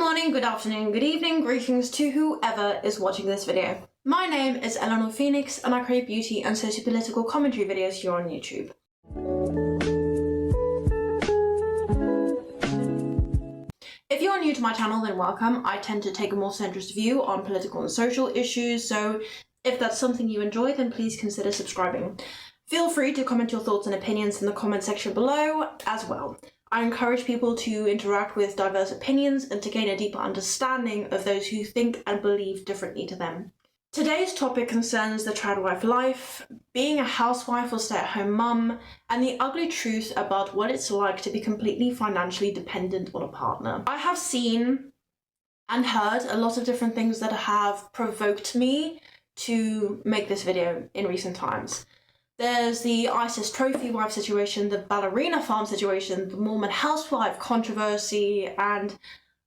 morning, good afternoon, good evening, greetings to whoever is watching this video. My name is Eleanor Phoenix and I create beauty and socio-political commentary videos here on YouTube. If you're new to my channel, then welcome. I tend to take a more centrist view on political and social issues, so if that's something you enjoy, then please consider subscribing. Feel free to comment your thoughts and opinions in the comment section below as well. I encourage people to interact with diverse opinions and to gain a deeper understanding of those who think and believe differently to them. Today's topic concerns the tradwife life, being a housewife or stay-at-home mum, and the ugly truth about what it's like to be completely financially dependent on a partner. I have seen and heard a lot of different things that have provoked me to make this video in recent times. There's the ISIS trophy wife situation, the ballerina farm situation, the Mormon housewife controversy, and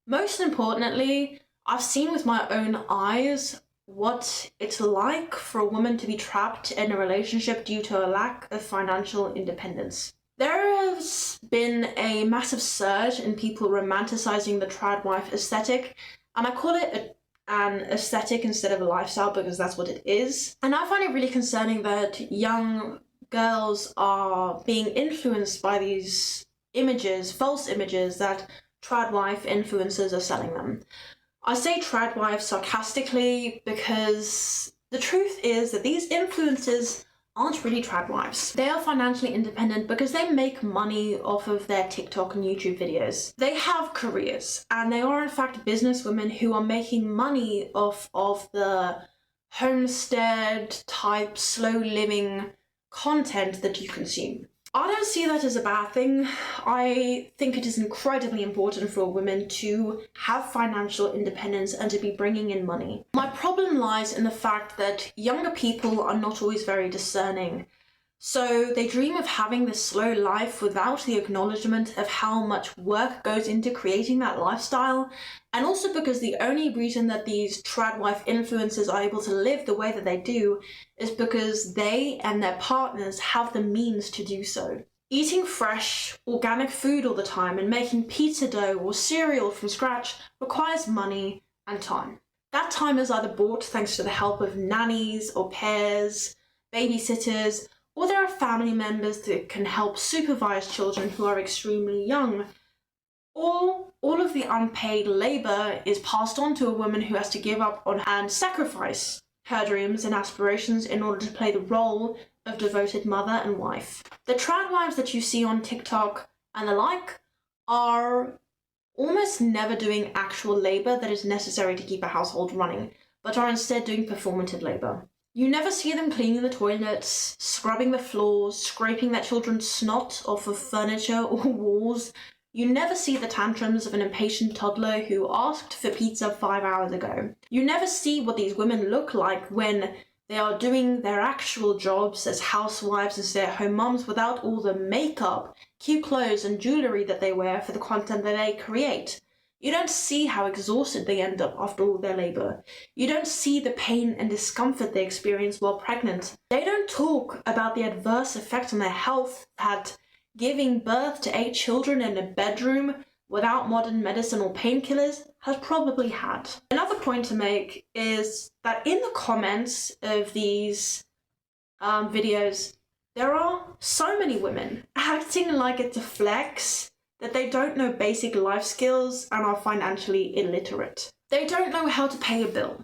most importantly, I've seen with my own eyes what it's like for a woman to be trapped in a relationship due to a lack of financial independence. There has been a massive surge in people romanticizing the tradwife aesthetic, and I call it an aesthetic instead of a lifestyle because that's what it is. And I find it really concerning that young girls are being influenced by these images, false images that tradwife influencers are selling them. I say tradwife sarcastically because the truth is that these influencers aren't really tradwives. They are financially independent because they make money off of their TikTok and YouTube videos. They have careers and they are in fact businesswomen who are making money off of the homestead type slow living content that you consume. I don't see that as a bad thing. I think it is incredibly important for women to have financial independence and to be bringing in money. My problem lies in the fact that younger people are not always very discerning. So they dream of having this slow life without the acknowledgement of how much work goes into creating that lifestyle, and also because the only reason that these tradwife influencers are able to live the way that they do is because they and their partners have the means to do so. Eating fresh, organic food all the time and making pizza dough or cereal from scratch requires money and time. That time is either bought thanks to the help of nannies, au pairs, babysitters, or there are family members that can help supervise children who are extremely young. Or all of the unpaid labour is passed on to a woman who has to give up on and sacrifice her dreams and aspirations in order to play the role of devoted mother and wife. The tradwives that you see on TikTok and the like are almost never doing actual labour that is necessary to keep a household running, but are instead doing performative labour. You never see them cleaning the toilets, scrubbing the floors, scraping their children's snot off of furniture or walls. You never see the tantrums of an impatient toddler who asked for pizza 5 hours ago. You never see what these women look like when they are doing their actual jobs as housewives and stay-at-home moms without all the makeup, cute clothes and jewellery that they wear for the content that they create. You don't see how exhausted they end up after all their labour. You don't see the pain and discomfort they experience while pregnant. They don't talk about the adverse effect on their health that giving birth to 8 children in a bedroom without modern medicine or painkillers has probably had. Another point to make is that in the comments of these videos, there are so many women acting like it's a flex that they don't know basic life skills and are financially illiterate. They don't know how to pay a bill.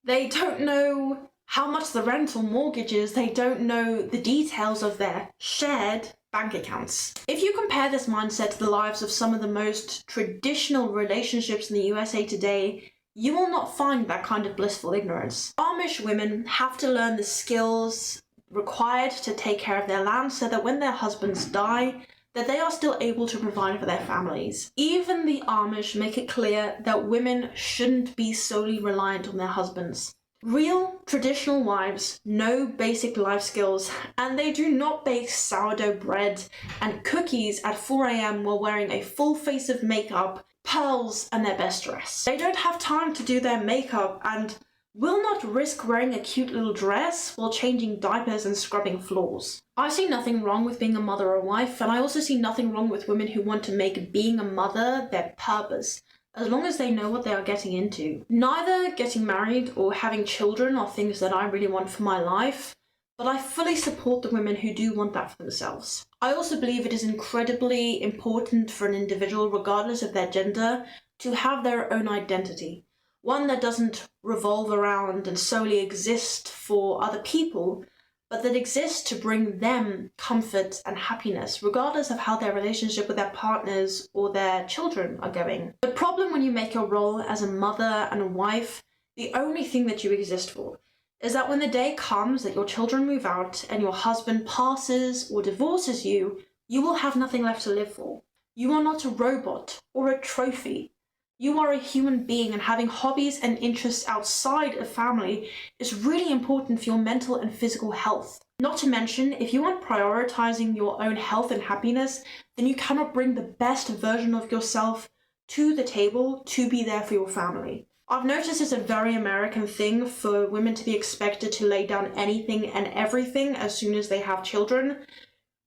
They don't know how much the rent or mortgage is. They don't know the details of their shared bank accounts. If you compare this mindset to the lives of some of the most traditional relationships in the USA today, you will not find that kind of blissful ignorance. Amish women have to learn the skills required to take care of their land so that when their husbands die, that they are still able to provide for their families. Even the Amish make it clear that women shouldn't be solely reliant on their husbands. Real traditional wives know basic life skills, and they do not bake sourdough bread and cookies at 4 a.m. while wearing a full face of makeup, pearls, and their best dress. They don't have time to do their makeup and will not risk wearing a cute little dress while changing diapers and scrubbing floors. I see nothing wrong with being a mother or wife, and I also see nothing wrong with women who want to make being a mother their purpose, as long as they know what they are getting into. Neither getting married or having children are things that I really want for my life, but I fully support the women who do want that for themselves. I also believe it is incredibly important for an individual, regardless of their gender, to have their own identity. One that doesn't revolve around and solely exist for other people, but that exists to bring them comfort and happiness, regardless of how their relationship with their partners or their children are going. The problem when you make your role as a mother and a wife the only thing that you exist for is that when the day comes that your children move out and your husband passes or divorces you, you will have nothing left to live for. You are not a robot or a trophy. You are a human being, and having hobbies and interests outside of family is really important for your mental and physical health. Not to mention, if you aren't prioritizing your own health and happiness, then you cannot bring the best version of yourself to the table to be there for your family. I've noticed it's a very American thing for women to be expected to lay down anything and everything as soon as they have children.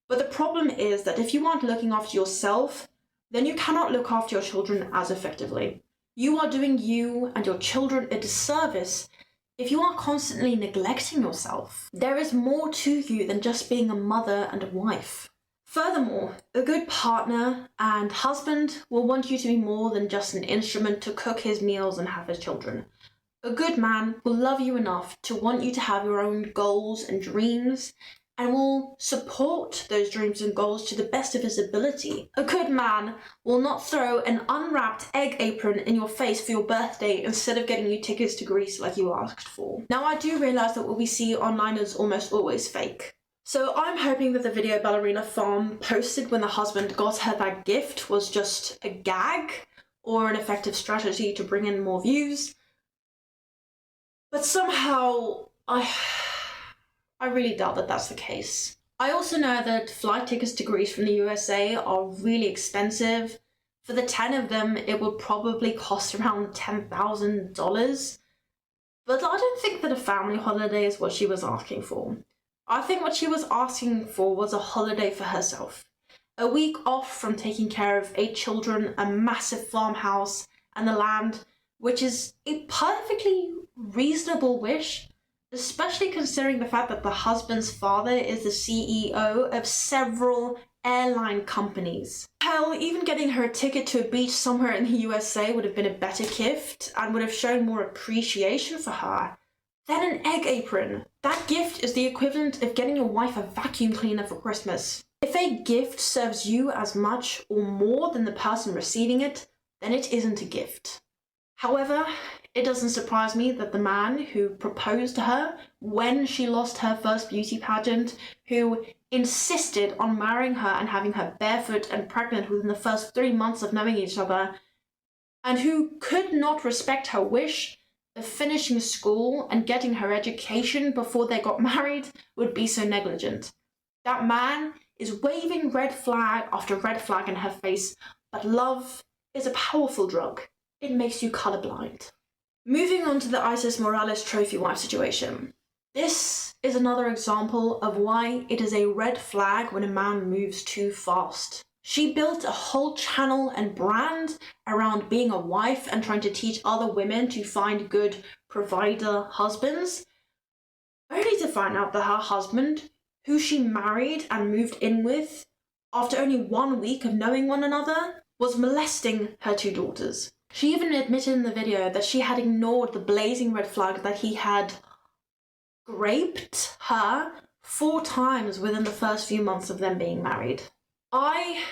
But the problem is that if you aren't looking after yourself, then you cannot look after your children as effectively. You are doing you and your children a disservice if you are constantly neglecting yourself. There is more to you than just being a mother and a wife. Furthermore, a good partner and husband will want you to be more than just an instrument to cook his meals and have his children. A good man will love you enough to want you to have your own goals and dreams, and will support those dreams and goals to the best of his ability. A good man will not throw an unwrapped egg apron in your face for your birthday instead of getting you tickets to Greece like you asked for. Now, I do realise that what we see online is almost always fake. So I'm hoping that the video Ballerina Farm posted when the husband got her that gift was just a gag or an effective strategy to bring in more views. But somehow, I really doubt that that's the case. I also know that flight tickets to Greece from the USA are really expensive. For the 10 of them, it would probably cost around $10,000. But I don't think that a family holiday is what she was asking for. I think what she was asking for was a holiday for herself. A week off from taking care of 8 children, a massive farmhouse, and the land, which is a perfectly reasonable wish, especially considering the fact that the husband's father is the CEO of several airline companies. Hell, even getting her a ticket to a beach somewhere in the USA would have been a better gift and would have shown more appreciation for her than an egg apron. That gift is the equivalent of getting your wife a vacuum cleaner for Christmas. If a gift serves you as much or more than the person receiving it, then it isn't a gift. However, it doesn't surprise me that the man who proposed to her when she lost her first beauty pageant, who insisted on marrying her and having her barefoot and pregnant within the first 3 months of knowing each other, and who could not respect her wish of finishing school and getting her education before they got married, would be so negligent. That man is waving red flag after red flag in her face, but love is a powerful drug. It makes you colorblind. Moving on to the Isis Morales trophy wife situation. This is another example of why it is a red flag when a man moves too fast. She built a whole channel and brand around being a wife and trying to teach other women to find good provider husbands, only to find out that her husband, who she married and moved in with after only 1 week of knowing one another, was molesting her 2 daughters. She even admitted in the video that she had ignored the blazing red flag that he had raped her 4 times within the first few months of them being married. I,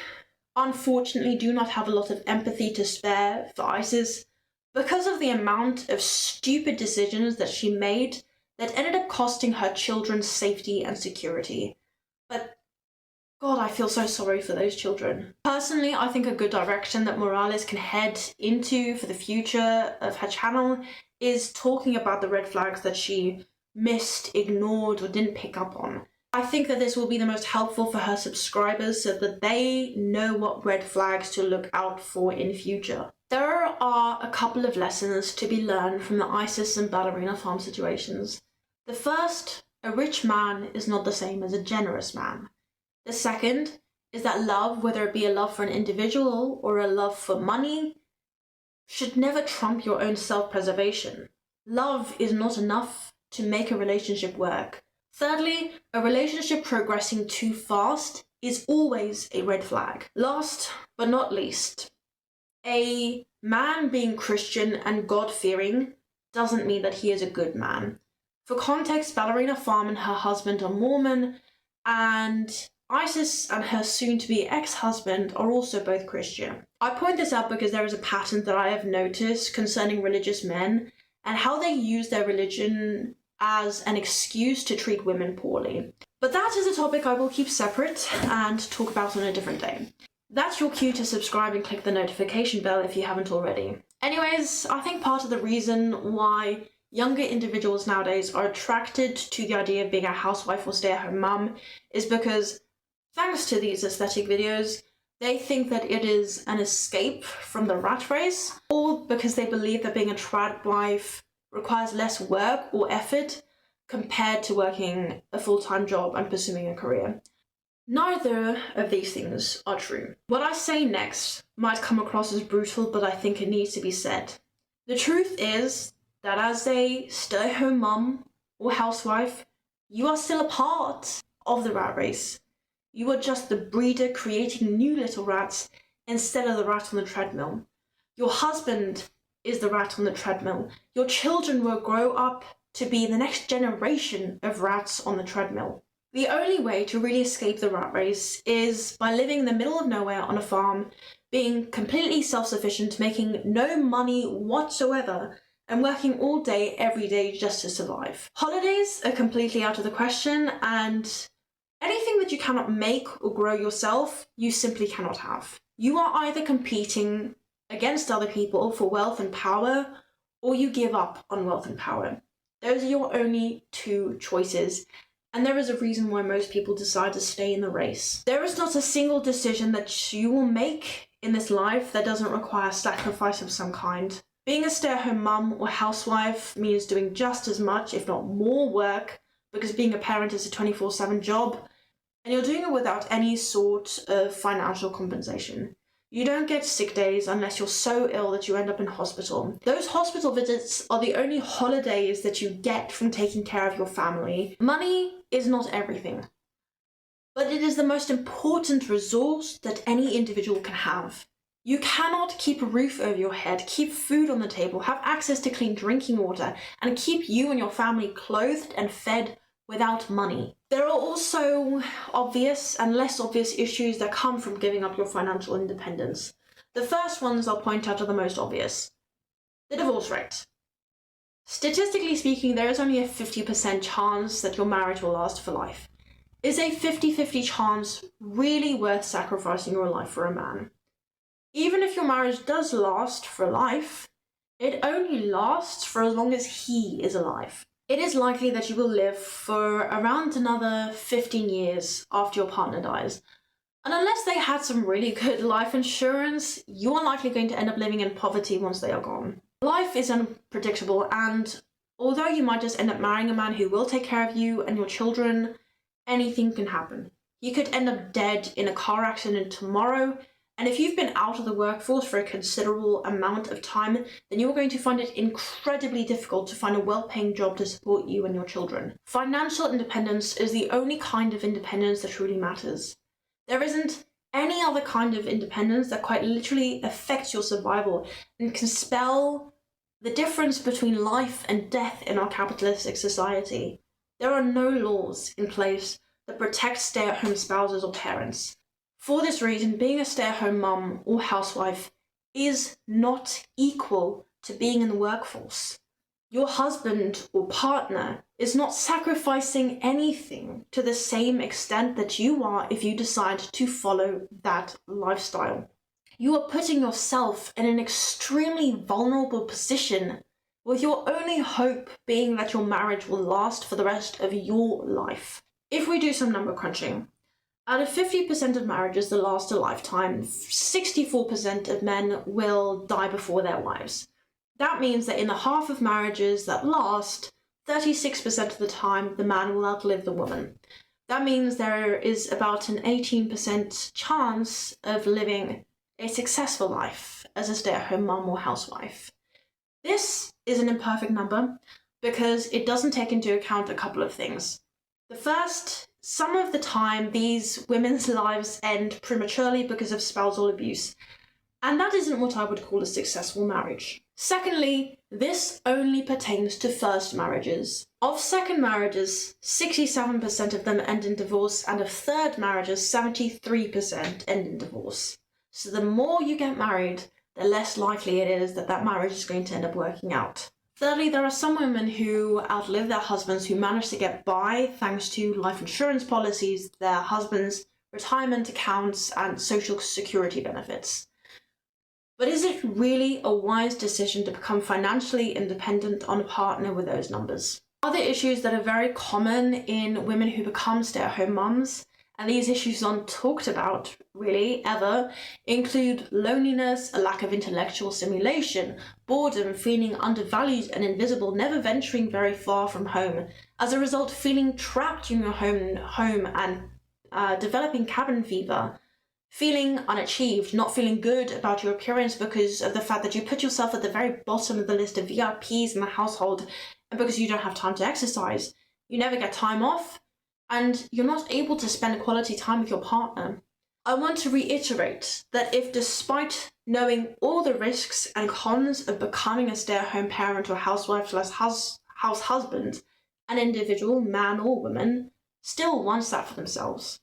unfortunately, do not have a lot of empathy to spare for Isis because of the amount of stupid decisions that she made that ended up costing her children's safety and security. But God, I feel so sorry for those children. Personally, I think a good direction that Morales can head into for the future of her channel is talking about the red flags that she missed, ignored, or didn't pick up on. I think that this will be the most helpful for her subscribers so that they know what red flags to look out for in future. There are a couple of lessons to be learned from the Isis and Ballerina Farm situations. The first, a rich man is not the same as a generous man. The second is that love, whether it be a love for an individual or a love for money, should never trump your own self-preservation. Love is not enough to make a relationship work. Thirdly, a relationship progressing too fast is always a red flag. Last but not least, a man being Christian and God-fearing doesn't mean that he is a good man. For context, Ballerina Farm and her husband are Mormon, and Isis and her soon-to-be ex-husband are also both Christian. I point this out because there is a pattern that I have noticed concerning religious men and how they use their religion as an excuse to treat women poorly. But that is a topic I will keep separate and talk about on a different day. That's your cue to subscribe and click the notification bell if you haven't already. Anyways, I think part of the reason why younger individuals nowadays are attracted to the idea of being a housewife or stay-at-home mum is because, thanks to these aesthetic videos, they think that it is an escape from the rat race, or because they believe that being a tradwife requires less work or effort compared to working a full-time job and pursuing a career. Neither of these things are true. What I say next might come across as brutal, but I think it needs to be said. The truth is that as a stay-at-home mum or housewife, you are still a part of the rat race. You are just the breeder creating new little rats instead of the rat on the treadmill. Your husband is the rat on the treadmill. Your children will grow up to be the next generation of rats on the treadmill. The only way to really escape the rat race is by living in the middle of nowhere on a farm, being completely self-sufficient, making no money whatsoever, and working all day, every day just to survive. Holidays are completely out of the question, and anything that you cannot make or grow yourself, you simply cannot have. You are either competing against other people for wealth and power, or you give up on wealth and power. Those are your only two choices, and there is a reason why most people decide to stay in the race. There is not a single decision that you will make in this life that doesn't require sacrifice of some kind. Being a stay-at-home mum or housewife means doing just as much, if not more work, because being a parent is a 24/7 job, and you're doing it without any sort of financial compensation. You don't get sick days unless you're so ill that you end up in hospital. Those hospital visits are the only holidays that you get from taking care of your family. Money is not everything, but it is the most important resource that any individual can have. You cannot keep a roof over your head, keep food on the table, have access to clean drinking water, and keep you and your family clothed and fed without money. There are also obvious and less obvious issues that come from giving up your financial independence. The first ones I'll point out are the most obvious. The divorce rate. Statistically speaking, there is only a 50% chance that your marriage will last for life. Is a 50-50 chance really worth sacrificing your life for a man? Even if your marriage does last for life, it only lasts for as long as he is alive. It is likely that you will live for around another 15 years after your partner dies. And unless they had some really good life insurance, you are likely going to end up living in poverty once they are gone. Life is unpredictable, and although you might just end up marrying a man who will take care of you and your children, anything can happen. You could end up dead in a car accident tomorrow, and if you've been out of the workforce for a considerable amount of time, then you're going to find it incredibly difficult to find a well-paying job to support you and your children. Financial independence is the only kind of independence that truly matters. There isn't any other kind of independence that quite literally affects your survival and can spell the difference between life and death in our capitalistic society. There are no laws in place that protect stay-at-home spouses or parents. For this reason, being a stay-at-home mum or housewife is not equal to being in the workforce. Your husband or partner is not sacrificing anything to the same extent that you are if you decide to follow that lifestyle. You are putting yourself in an extremely vulnerable position, with your only hope being that your marriage will last for the rest of your life. If we do some number crunching, out of 50% of marriages that last a lifetime, 64% of men will die before their wives. That means that in the half of marriages that last, 36% of the time the man will outlive the woman. That means there is about an 18% chance of living a successful life as a stay-at-home mum or housewife. This is an imperfect number because it doesn't take into account a couple of things. The first, some of the time these women's lives end prematurely because of spousal abuse, and that isn't what I would call a successful marriage. Secondly, this only pertains to first marriages. Of second marriages, 67% of them end in divorce, and of third marriages, 73% end in divorce. So the more you get married, the less likely it is that that marriage is going to end up working out. Thirdly, there are some women who outlive their husbands who manage to get by thanks to life insurance policies, their husbands' retirement accounts, and social security benefits. But is it really a wise decision to become financially independent on a partner with those numbers? Other issues that are very common in women who become stay-at-home mums, and these issues aren't talked about really ever, include loneliness, a lack of intellectual stimulation, boredom, feeling undervalued and invisible, never venturing very far from home. As a result, feeling trapped in your home and developing cabin fever. Feeling unachieved, not feeling good about your appearance because of the fact that you put yourself at the very bottom of the list of VIPs in the household, and because you don't have time to exercise, you never get time off, and you're not able to spend quality time with your partner. I want to reiterate that if, despite knowing all the risks and cons of becoming a stay-at-home parent or housewife / house husband, an individual, man or woman, still wants that for themselves,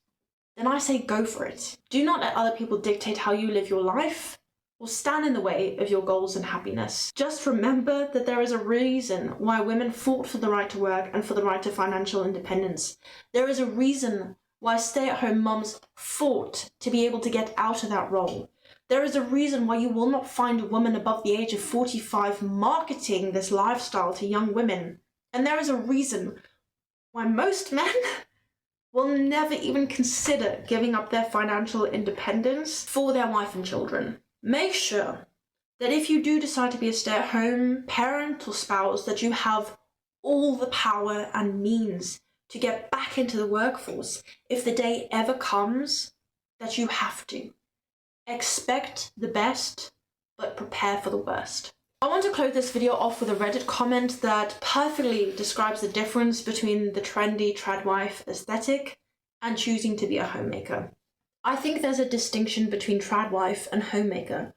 then I say go for it. Do not let other people dictate how you live your life or stand in the way of your goals and happiness. Just remember that there is a reason why women fought for the right to work and for the right to financial independence. There is a reason why stay-at-home mums fought to be able to get out of that role. There is a reason why you will not find a woman above the age of 45 marketing this lifestyle to young women. And there is a reason why most men will never even consider giving up their financial independence for their wife and children. Make sure that if you do decide to be a stay-at-home parent or spouse, that you have all the power and means to get back into the workforce if the day ever comes that you have to. Expect the best, but prepare for the worst. I want to close this video off with a Reddit comment that perfectly describes the difference between the trendy tradwife aesthetic and choosing to be a homemaker. I think there's a distinction between tradwife and homemaker.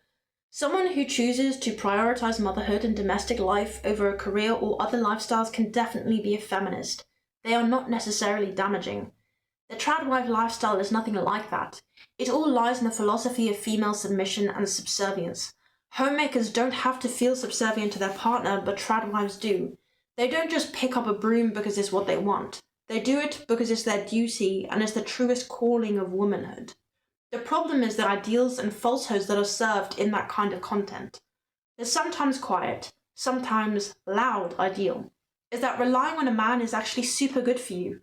Someone who chooses to prioritize motherhood and domestic life over a career or other lifestyles can definitely be a feminist. They are not necessarily damaging. The tradwife lifestyle is nothing like that. It all lies in the philosophy of female submission and subservience. Homemakers don't have to feel subservient to their partner, but tradwives do. They don't just pick up a broom because it's what they want. They do it because it's their duty and it's the truest calling of womanhood. The problem is the ideals and falsehoods that are served in that kind of content. The sometimes quiet, sometimes loud ideal is that relying on a man is actually super good for you.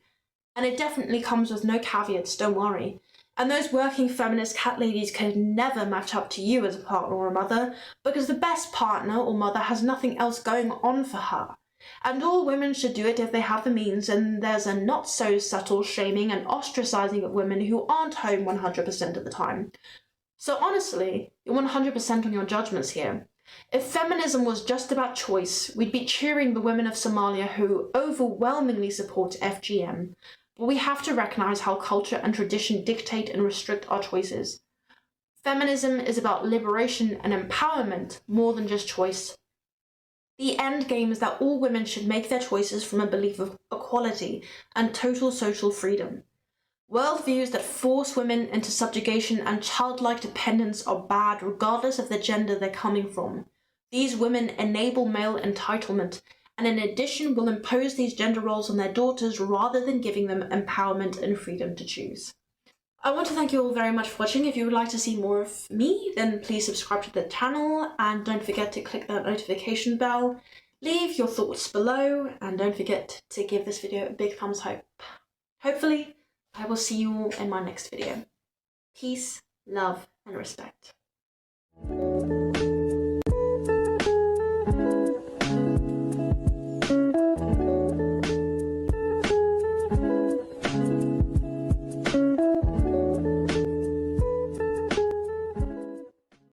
And it definitely comes with no caveats, don't worry. And those working feminist cat ladies can never match up to you as a partner or a mother, because the best partner or mother has nothing else going on for her. And all women should do it if they have the means, and there's a not so subtle shaming and ostracizing of women who aren't home 100% of the time. So honestly, you're 100% on your judgments here. If feminism was just about choice, we'd be cheering the women of Somalia who overwhelmingly support FGM. But we have to recognize how culture and tradition dictate and restrict our choices. Feminism is about liberation and empowerment more than just choice. The end game is that all women should make their choices from a belief of equality and total social freedom. Worldviews that force women into subjugation and childlike dependence are bad regardless of the gender they're coming from. These women enable male entitlement, and in addition will impose these gender roles on their daughters rather than giving them empowerment and freedom to choose. I want to thank you all very much for watching. If you would like to see more of me, then please subscribe to the channel and don't forget to click that notification bell. Leave your thoughts below and don't forget to give this video a big thumbs up. Hopefully, I will see you all in my next video. Peace, love, and respect.